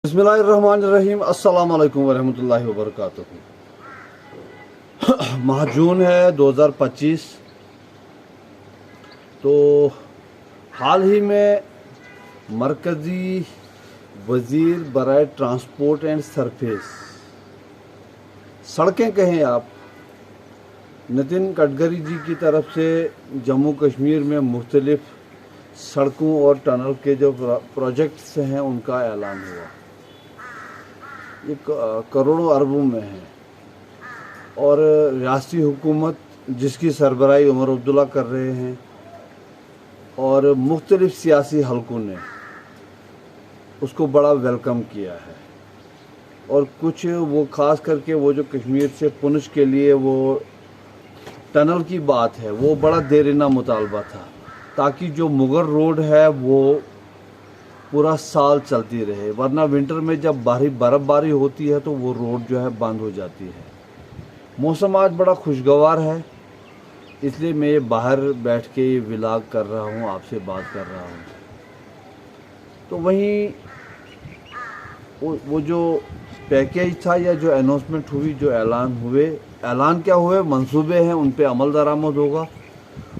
बिस्मिल्लाहिर्रहमानिर्रहीम अस्सलाम वालेकुम वरहमतुल्लाहि वबरकातुहू। माह जून है 2025। तो हाल ही में मरकज़ी वज़ीर बराए ट्रांसपोर्ट एंड सरफेस सड़कें कहें आप, नितिन गडकरी जी की तरफ से जम्मू कश्मीर में मुख्तलिफ सड़कों और टनल के जो प्रोजेक्ट्स हैं उनका ऐलान हुआ। ये करोड़ों अरबों में है और रियासती हुकूमत जिसकी सरबराही उमर अब्दुल्ला कर रहे हैं और मुख्तलिफ सियासी हलकों ने उसको बड़ा वेलकम किया है। और कुछ वो ख़ास करके वो जो कश्मीर से पुंछ के लिए वो टनल की बात है वो बड़ा देरीना मुतालबा था, ताकि जो मुगल रोड है वो पूरा साल चलती रहे, वरना विंटर में जब भारी बर्फ़बारी होती है तो वो रोड जो है बंद हो जाती है। मौसम आज बड़ा खुशगवार है, इसलिए मैं ये बाहर बैठ के ये व्लॉग कर रहा हूँ, आपसे बात कर रहा हूँ। तो वहीं वो जो पैकेज था या जो अनाउंसमेंट हुई, जो ऐलान क्या हुए, मंसूबे हैं, उन पे अमल दरामद होगा।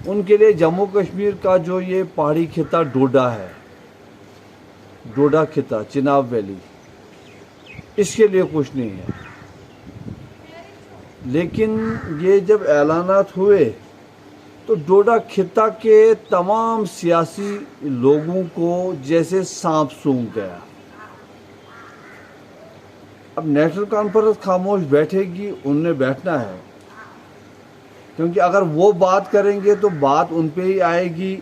उनके लिए जम्मू कश्मीर का जो ये पहाड़ी खिता डोडा है, डोडा खिता, चिनाब वैली, इसके लिए कुछ नहीं है। लेकिन ये जब ऐलानात हुए तो डोडा खिता के तमाम सियासी लोगों को जैसे सांप सूंघ गया। अब नेशनल कॉन्फ्रेंस खामोश बैठेगी, उनने बैठना है, क्योंकि अगर वो बात करेंगे तो बात उन पे ही आएगी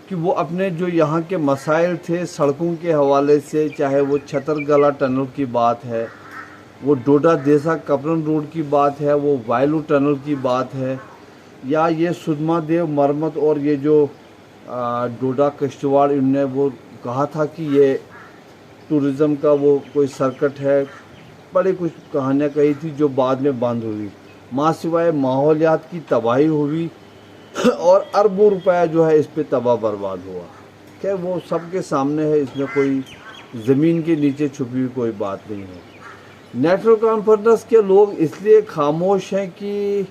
कि वो अपने जो यहाँ के मसाइल थे सड़कों के हवाले से, चाहे वो छतरगला टनल की बात है, वो डोडा देसा कपरन रोड की बात है, वो वायलू टनल की बात है, या ये सुधमा देव मरमत और ये जो डोडा किश्तवाड़, इनने वो कहा था कि ये टूरिज़म का वो कोई सर्किट है, बड़ी कुछ कहानियाँ कही थी जो बाद में बंद हुई। माँ सिवाय माहौलियात की तबाही हुई और अरबों रुपया जो है इस पे तबाह बर्बाद हुआ। खैर वो सबके सामने है, इसमें कोई ज़मीन के नीचे छुपी हुई कोई बात नहीं है। नेशनल कॉन्फ्रेंस के लोग इसलिए खामोश हैं कि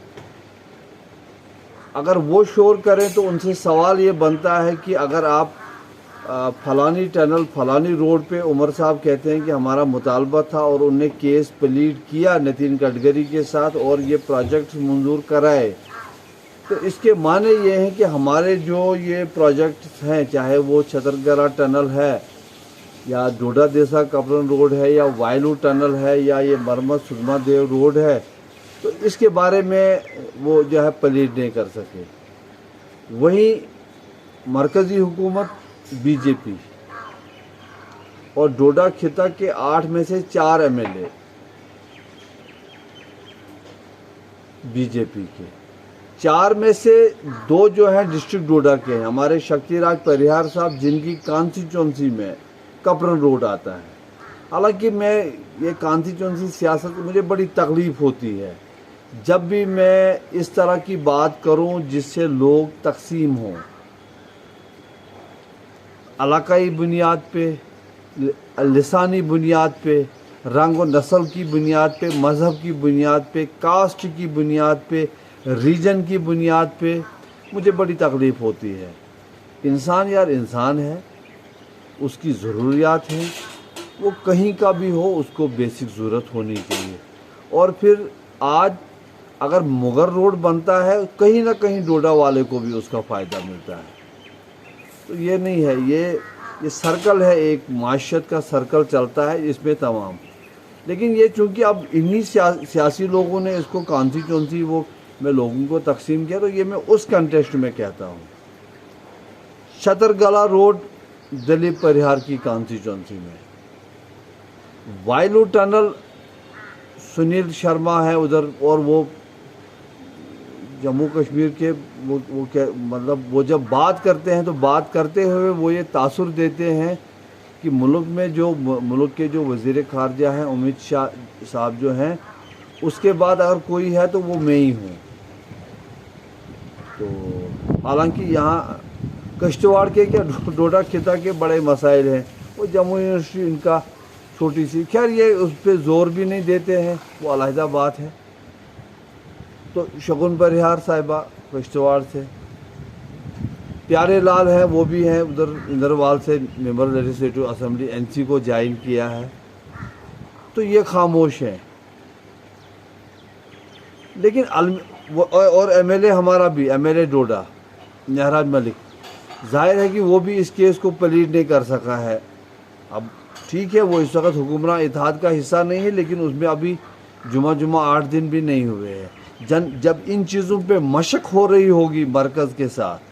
अगर वो शोर करें तो उनसे सवाल ये बनता है कि अगर आप फलानी टनल फलानी रोड पे, उमर साहब कहते हैं कि हमारा मुतालबा था और उनने केस प्लीड किया नितिन गडकरी के साथ और ये प्रोजेक्ट मंजूर कराए, तो इसके माने ये हैं कि हमारे जो ये प्रोजेक्ट्स हैं, चाहे वो छतरगला टनल है या डोडा देसा कपरन रोड है या वायलू टनल है या ये मरमत सुधमा देव रोड है, तो इसके बारे में वो जो है प्लीड नहीं कर सके। वहीं मरकज़ी हुकूमत बीजेपी और डोडा खिता के 8 में से 4 एमएलए बीजेपी के, 4 में से 2 जो हैं डिस्ट्रिक्ट डोडा के हैं, हमारे शक्तिराज परिहार साहब, जिनकी कॉन्स्टिट्यूंसी में कपरन रोड आता है। हालांकि मैं ये कॉन्स्टिट्यूंसी सियासत मुझे बड़ी तकलीफ़ होती है जब भी मैं इस तरह की बात करूं जिससे लोग तकसीम हों, इलाकाई बुनियाद पे, लिसानी बुनियाद पे, रंग व नस्ल की बुनियाद पे, मज़हब की बुनियाद पे, कास्ट की बुनियाद पे, रीजन की बुनियाद पे मुझे बड़ी तकलीफ़ होती है। इंसान यार इंसान है, उसकी ज़रूरियात हैं, वो कहीं का भी हो उसको बेसिक ज़रूरत होनी चाहिए। और फिर आज अगर मुगल रोड बनता है, कहीं ना कहीं डोडा वाले को भी उसका फ़ायदा मिलता है। तो ये नहीं है, ये सर्कल है, एक माशियत का सर्कल चलता है इसमें तमाम। लेकिन ये चूँकि अब इन्हीं सियासी लोगों ने इसको कॉन्स्टिट्यूंसी वो में लोगों को तकसीम किया, तो ये मैं उस कंटेक्स्ट में कहता हूँ। छतरगला रोड दिलीप परिहार की कॉन्स्टिट्यूंसी में, वायलू टनल सुनील शर्मा है उधर, और वो जम्मू कश्मीर के वो क्या मतलब, वो जब बात करते हैं तो बात करते हुए वो ये तासुर देते हैं कि मुल्क के जो वज़ीर ख़ारजा हैं अमित शाह साहब जो हैं, उसके बाद अगर कोई है तो वो मैं ही हूँ। तो हालांकि यहाँ किश्तवाड़ के क्या डोडा खिता के बड़े मसाइल हैं, वो जम्मू यूनिवर्सिटी इनका چھوٹی سی، خیر یہ اس پہ زور بھی نہیں دیتے ہیں، وہ علیحدہ بات ہے۔ تو شگن پریہار صاحبہ کشتواڑ سے، پیارے لال ہیں وہ بھی ہیں ادھر اندروال سے، ممبر لیجسلیٹو اسمبلی این سی کو جوائن کیا ہے، تو یہ خاموش ہیں۔ لیکن اور ایم ایل اے ہمارا بھی، ایم ایل اے ڈوڈا نہراج ملک، ظاہر ہے کہ وہ بھی اس کیس کو پلیٹ نہیں کر سکا ہے۔ اب ٹھیک ہے وہ اس وقت حکمراں اتحاد کا حصہ نہیں ہے، لیکن اس میں ابھی جمعہ 8 دن بھی نہیں ہوئے ہیں۔ جب ان چیزوں پہ مشق ہو رہی ہوگی مرکز کے ساتھ،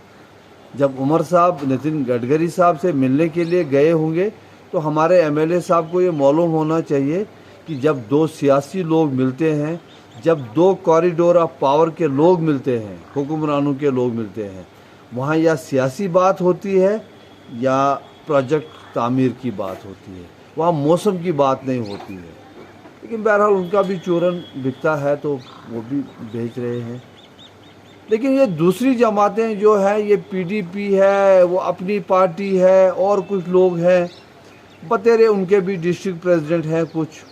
جب عمر صاحب نتن گڈکری صاحب سے ملنے کے لیے گئے ہوں گے، تو ہمارے ایم ایل اے صاحب کو یہ معلوم ہونا چاہیے کہ جب دو سیاسی لوگ ملتے ہیں، جب دو کوریڈور آف پاور کے لوگ ملتے ہیں، حکمرانوں کے لوگ ملتے ہیں، وہاں یا سیاسی بات ہوتی ہے یا پروجیکٹ تعمیر کی بات ہوتی ہے، وہاں موسم کی بات نہیں ہوتی ہے۔ لیکن بہرحال ان کا بھی چورن بکتا ہے تو وہ بھی بیچ رہے ہیں۔ لیکن یہ دوسری جماعتیں جو ہیں، یہ پی ڈی پی ہے، وہ اپنی پارٹی ہے، اور کچھ لوگ ہیں بتیرے، ان کے بھی ڈسٹرکٹ پریزیڈنٹ ہیں کچھ،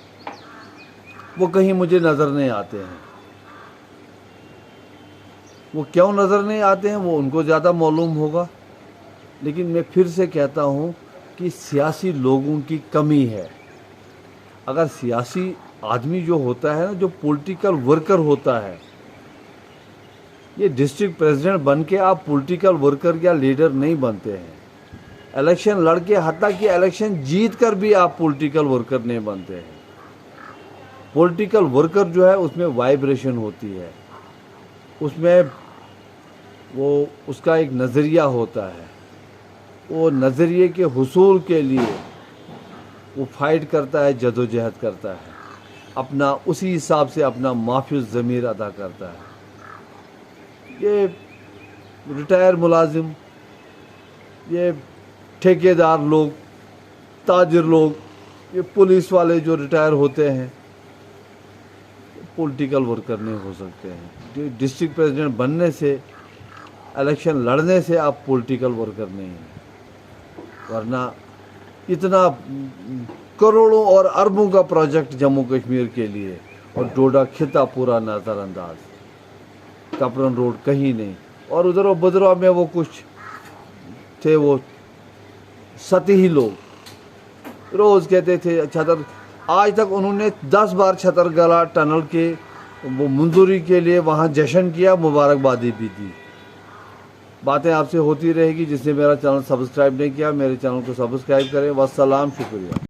وہ کہیں مجھے نظر نہیں آتے ہیں۔ وہ کیوں نظر نہیں آتے ہیں وہ ان کو زیادہ معلوم ہوگا۔ لیکن میں پھر سے کہتا ہوں کہ سیاسی لوگوں کی کمی ہے۔ اگر سیاسی آدمی جو ہوتا ہے نا، جو پولیٹیکل ورکر ہوتا ہے، یہ ڈسٹرکٹ پریزیڈنٹ بن کے آپ پولیٹیکل ورکر یا لیڈر نہیں بنتے ہیں۔ الیکشن لڑ کے، حتیٰ کہ الیکشن جیت کر بھی آپ پولیٹیکل ورکر نہیں بنتے ہیں۔ پولیٹیکل ورکر جو ہے اس میں وائبریشن ہوتی ہے، اس میں اس کا ایک نظریہ ہوتا ہے، وہ نظریے کے حصول کے لیے وہ فائٹ کرتا ہے، جدوجہد کرتا ہے، اپنا اسی حساب سے اپنا معافی الضمیر ادا کرتا ہے۔ یہ ریٹائر ملازم، یہ ٹھیکیدار لوگ، تاجر لوگ، یہ پولیس والے جو ریٹائر ہوتے ہیں، پولیٹیکل ورکر نہیں ہو سکتے ہیں۔ ڈسٹرکٹ پریزیڈنٹ بننے سے، الیکشن لڑنے سے آپ پولیٹیکل ورکر نہیں ہیں، ورنہ اتنا کروڑوں اور اربوں کا پروجیکٹ جموں کشمیر کے لیے، اور ڈوڈا خطہ پورا نظر انداز، کپرن روڈ کہیں نہیں، اور ادھر و بدروا میں وہ کچھ تھے، وہ سطحی لوگ روز کہتے تھے چھتر، آج تک انہوں نے 10 بار چھتر گلا ٹنل کے وہ منظوری کے لیے وہاں جشن کیا، مبارکبادی بھی دی۔ باتیں آپ سے ہوتی رہے گی۔ جس نے میرا چینل سبسکرائب نہیں کیا، میرے چینل کو سبسکرائب کریں۔ والسلام، شکریہ۔